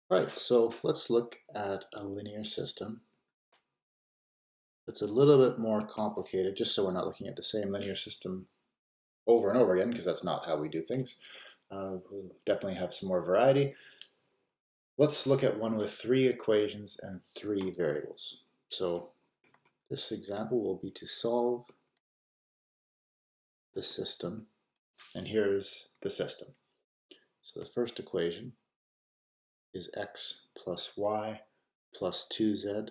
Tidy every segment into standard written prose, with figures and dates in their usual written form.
All right, so let's look at a linear system. It's a little bit more complicated, just so we're not looking at the same linear system over and over again, because that's not how we do things. We'll definitely have some more variety. Let's look at one with 3 equations and 3 variables. So this example will be to solve the system, and here's the system. So the first equation is x plus y plus 2z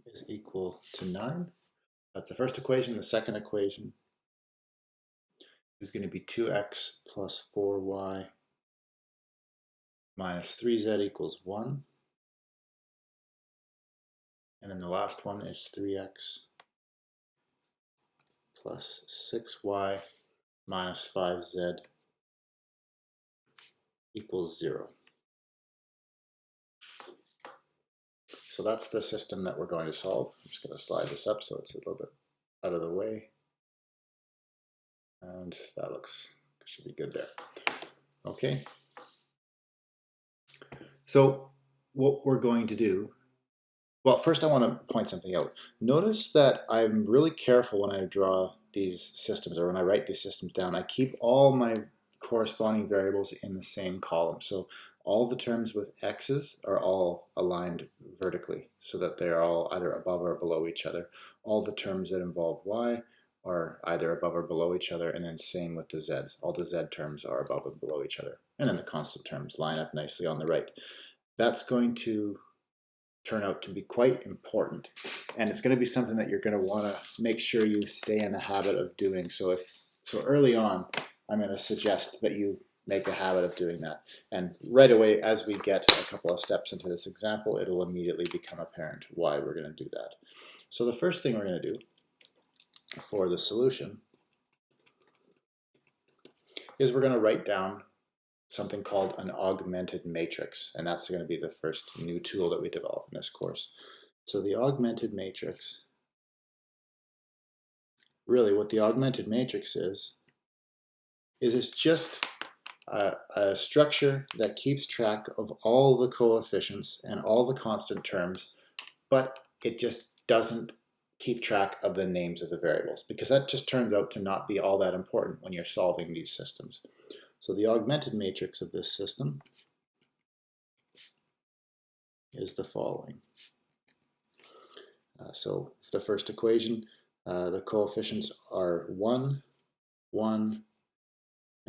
is equal to 9. That's the first equation. The second equation is going to be 2x plus 4y minus 3z equals 1. And then the last one is 3x plus 6y minus 5z equals 0. So that's the system that we're going to solve. I'm just going to slide this up so it's a little bit out of the way. And that should be good there. Okay. So what we're going to do, well, first I want to point something out. Notice that I'm really careful when I draw these systems, or when I write these systems down. I keep all my corresponding variables in the same column. So all the terms with x's are all aligned vertically so that they're all either above or below each other. All the terms that involve y are either above or below each other, and then same with the z's. All the z terms are above and below each other. And then the constant terms line up nicely on the right. That's going to turn out to be quite important, and it's going to be something that you're going to want to make sure you stay in the habit of doing. So early on, I'm going to suggest that you make a habit of doing that, and right away as we get a couple of steps into this example, it'll immediately become apparent why we're going to do that. So the first thing we're going to do for the solution is we're going to write down something called an augmented matrix, and that's going to be the first new tool that we develop in this course. So the augmented matrix, really what the augmented matrix is it's just a structure that keeps track of all the coefficients and all the constant terms, but it just doesn't keep track of the names of the variables, because that just turns out to not be all that important when you're solving these systems. So the augmented matrix of this system is the following. So for the first equation, the coefficients are 1, 1,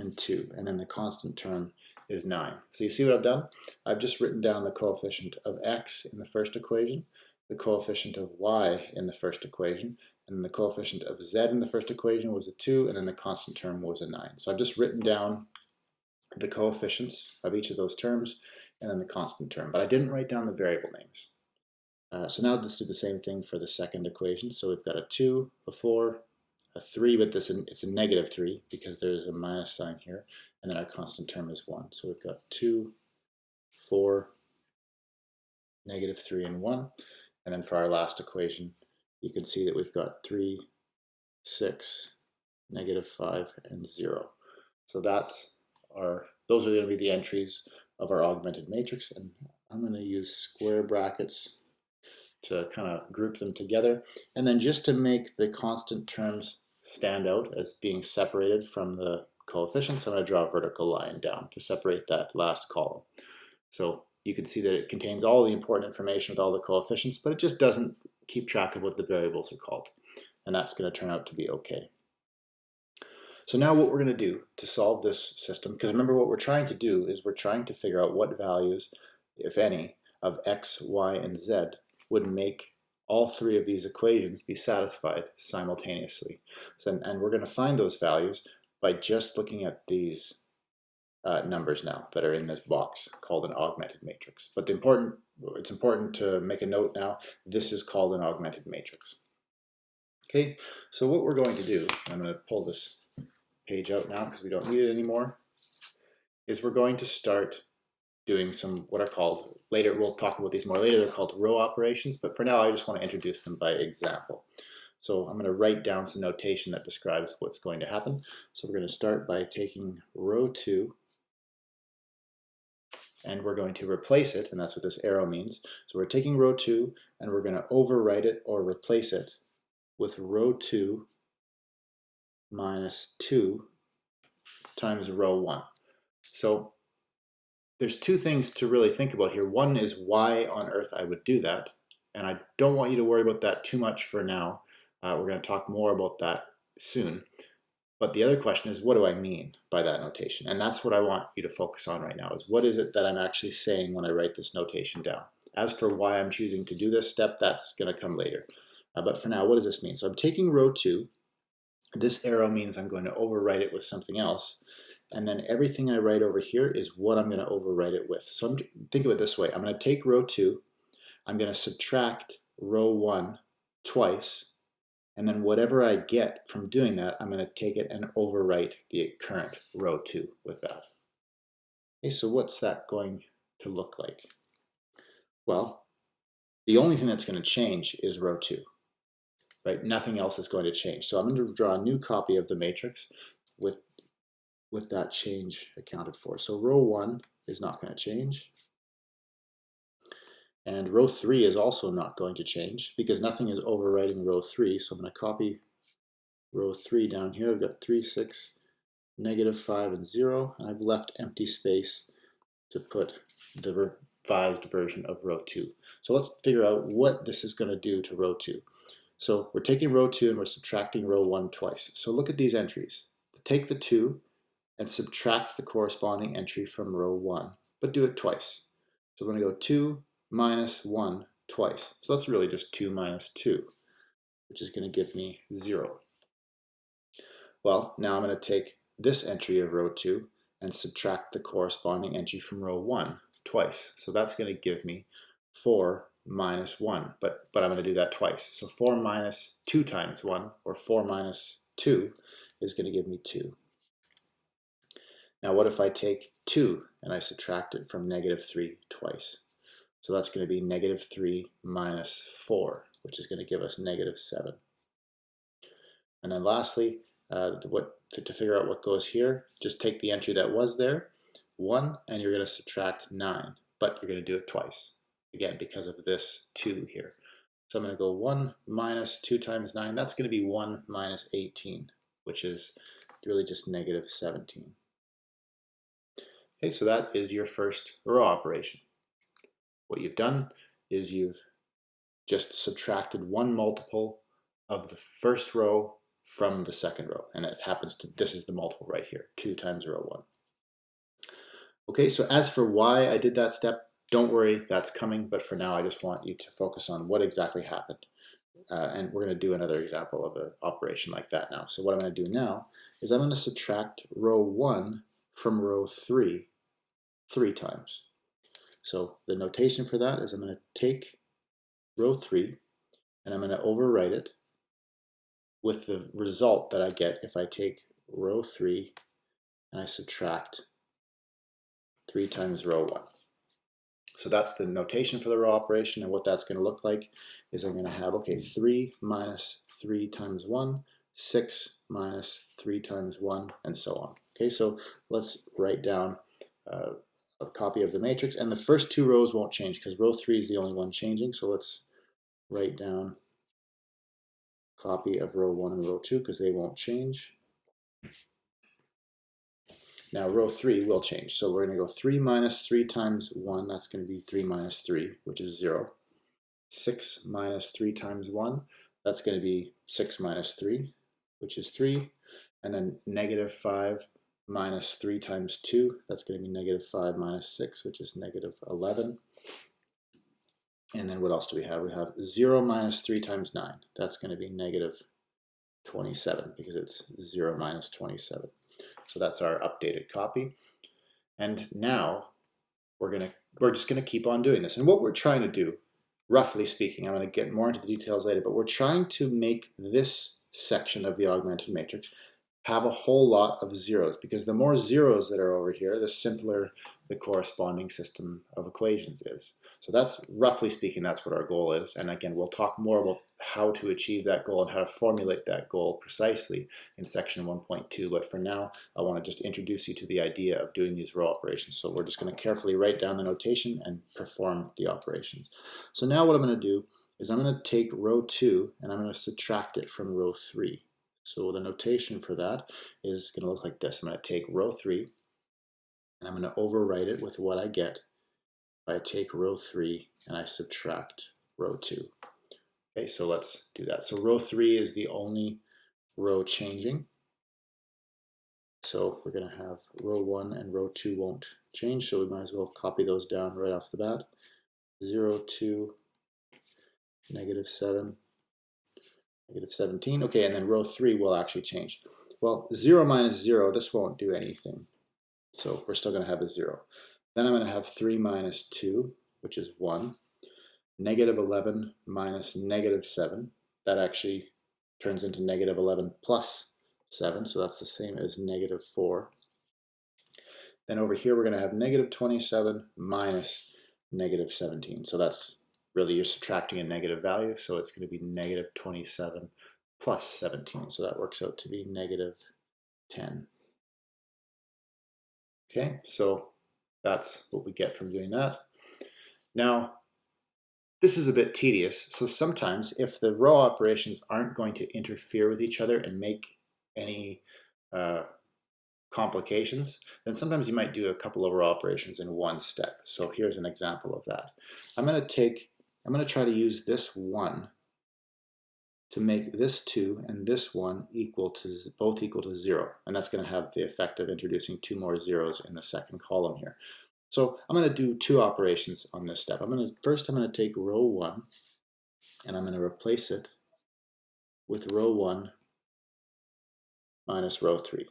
and 2, and then the constant term is 9. So you see what I've done? I've just written down the coefficient of x in the first equation, the coefficient of y in the first equation, and the coefficient of z in the first equation was a 2, and then the constant term was a 9. So I've just written down the coefficients of each of those terms and then the constant term, but I didn't write down the variable names. So now let's do the same thing for the second equation. So we've got a 2, a 4, a 3, but it's a negative 3 because there's a minus sign here, and then our constant term is 1. So we've got 2, 4, negative 3, and 1. And then for our last equation, you can see that we've got 3, 6, negative 5, and 0. So those are going to be the entries of our augmented matrix, and I'm going to use square brackets to kind of group them together. And then just to make the constant terms stand out as being separated from the coefficients, I'm going to draw a vertical line down to separate that last column. So you can see that it contains all the important information with all the coefficients, but it just doesn't keep track of what the variables are called. And that's going to turn out to be okay. So now what we're going to do to solve this system, because remember what we're trying to do is we're trying to figure out what values, if any, of x, y, and z would make all 3 of these equations be satisfied simultaneously. And we're going to find those values by just looking at these numbers now that are in this box called an augmented matrix. But it's important to make a note now, this is called an augmented matrix. Okay, so what we're going to do, I'm going to pull this page out now because we don't need it anymore, is we're going to start doing some what are called, later we'll talk about these more later, they're called row operations, but for now I just want to introduce them by example. So I'm going to write down some notation that describes what's going to happen. So we're going to start by taking row 2 and we're going to replace it, and that's what this arrow means. So we're taking row 2 and we're going to overwrite it or replace it with row 2 minus 2 times row 1. So there's two things to really think about here. One is why on earth I would do that, and I don't want you to worry about that too much for now. We're going to talk more about that soon. But the other question is, what do I mean by that notation? And that's what I want you to focus on right now, is what is it that I'm actually saying when I write this notation down? As for why I'm choosing to do this step, that's going to come later. But for now, what does this mean? So I'm taking row 2. This arrow means I'm going to overwrite it with something else. And then everything I write over here is what I'm going to overwrite it with. So think of it this way. I'm going to take row 2. I'm going to subtract row 1 twice. And then whatever I get from doing that, I'm going to take it and overwrite the current row 2 with that. Okay, so what's that going to look like? Well, the only thing that's going to change is row 2. Right? Nothing else is going to change. So I'm going to draw a new copy of the matrix with that change accounted for. So row 1 is not going to change. And row 3 is also not going to change because nothing is overwriting row 3. So I'm going to copy row 3 down here. I've got 3, 6, -5, and 0. And I've left empty space to put the revised version of row 2. So let's figure out what this is going to do to row 2. So we're taking row 2 and we're subtracting row 1 twice. So look at these entries. Take the 2 and subtract the corresponding entry from row 1, but do it twice. So we're going to go 2 minus 1 twice. So that's really just 2 minus 2, which is going to give me 0. Well, now I'm going to take this entry of row 2 and subtract the corresponding entry from row 1 twice. So that's going to give me 4 minus 1, but I'm going to do that twice. So 4 minus 2 times 1, or 4 minus 2, is going to give me 2. Now what if I take 2 and I subtract it from -3 twice? So that's going to be -3 minus 4, which is going to give us -7. And then lastly, to figure out what goes here, just take the entry that was there, 1, and you're going to subtract 9, but you're going to do it twice, again, because of this 2 here. So I'm going to go 1 minus 2 times 9. That's going to be 1 minus 18, which is really just -17. Okay, so that is your first row operation. What you've done is you've just subtracted one multiple of the first row from the second row, and it happens to, this is the multiple right here, 2 times row 1. Okay, so as for why I did that step, don't worry, that's coming, but for now I just want you to focus on what exactly happened. And we're going to do another example of an operation like that now. So what I'm going to do now is I'm going to subtract row 1 from row 3 times. So the notation for that is I'm going to take row 3 and I'm going to overwrite it with the result that I get if I take row 3 and I subtract 3 times row 1. So that's the notation for the row operation, and what that's going to look like is I'm going to have, okay, 3 minus 3 times 1, 6 minus 3 times 1, and so on. Okay, so let's write down a copy of the matrix, and the first 2 rows won't change because row 3 is the only one changing. So let's write down a copy of row 1 and row 2 because they won't change. Now row 3 will change. So we're going to go 3 minus 3 times 1, that's going to be 3 minus 3, which is 0. 6 minus 3 times 1, that's going to be 6 minus 3, which is 3. And then -5 minus 3 times 2, that's going to be -5 minus 6, which is -11. And then what else do we have? We have 0 minus 3 times 9. That's going to be -27 because it's 0 minus 27. So that's our updated copy. And now we're just going to keep on doing this. And what we're trying to do, roughly speaking, I'm going to get more into the details later, but we're trying to make this section of the augmented matrix have a whole lot of zeros, because the more zeros that are over here, the simpler the corresponding system of equations is. So that's, roughly speaking, that's what our goal is. And again, we'll talk more about how to achieve that goal and how to formulate that goal precisely in section 1.2. But for now, I want to just introduce you to the idea of doing these row operations. So we're just going to carefully write down the notation and perform the operations. So now what I'm going to do is I'm going to take row 2 and I'm going to subtract it from row 3. So the notation for that is going to look like this. I'm going to take row 3 and I'm going to overwrite it with what I get if I take row 3 and I subtract row 2. Okay, so let's do that. So row 3 is the only row changing. So we're going to have row 1 and row 2 won't change, so we might as well copy those down right off the bat. 0, 2, -7, -17. Okay, and then row 3 will actually change. Well, 0 minus 0, this won't do anything. So we're still going to have a 0. Then I'm going to have 3 minus 2, which is 1. -11 minus -7. That actually turns into -11 plus 7, so that's the same as -4. Then over here we're going to have -27 minus -17. So that's really, you're subtracting a negative value, so it's going to be -27 plus 17. So that works out to be -10. Okay, so that's what we get from doing that. Now, this is a bit tedious, so sometimes if the row operations aren't going to interfere with each other and make any complications, then sometimes you might do a couple of row operations in one step. So here's an example of that. I'm going to try to use this 1 to make this 2 and this 1 both equal to 0. And that's going to have the effect of introducing 2 more zeros in the second column here. So I'm going to do 2 operations on this step. First I'm going to take row 1 and I'm going to replace it with row 1 minus row 3.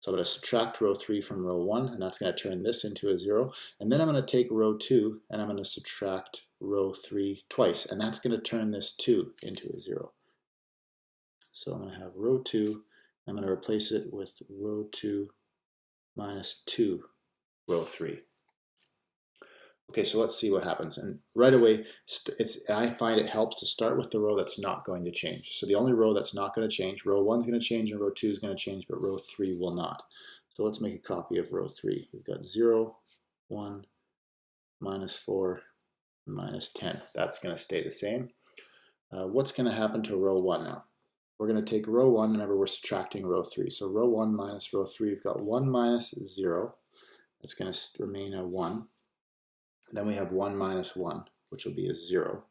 So I'm going to subtract row 3 from row 1, and that's going to turn this into a 0. And then I'm going to take row 2 and I'm going to subtract row 3 twice, and that's going to turn this 2 into a 0. So I'm going to have row 2, I'm going to replace it with row 2 minus 2 row 3. Okay, so let's see what happens. And right away, I find it helps to start with the row that's not going to change. So the only row that's not going to change, row 1 is going to change and row 2 is going to change, but row 3 will not. So let's make a copy of row 3. We've got 0, 1, -4, -10. That's going to stay the same. What's going to happen to row 1 now? We're going to take row 1, remember we're subtracting row 3. So row 1 minus row 3, we've got 1 minus 0. It's going to remain a 1. Then we have 1 minus 1, which will be a 0.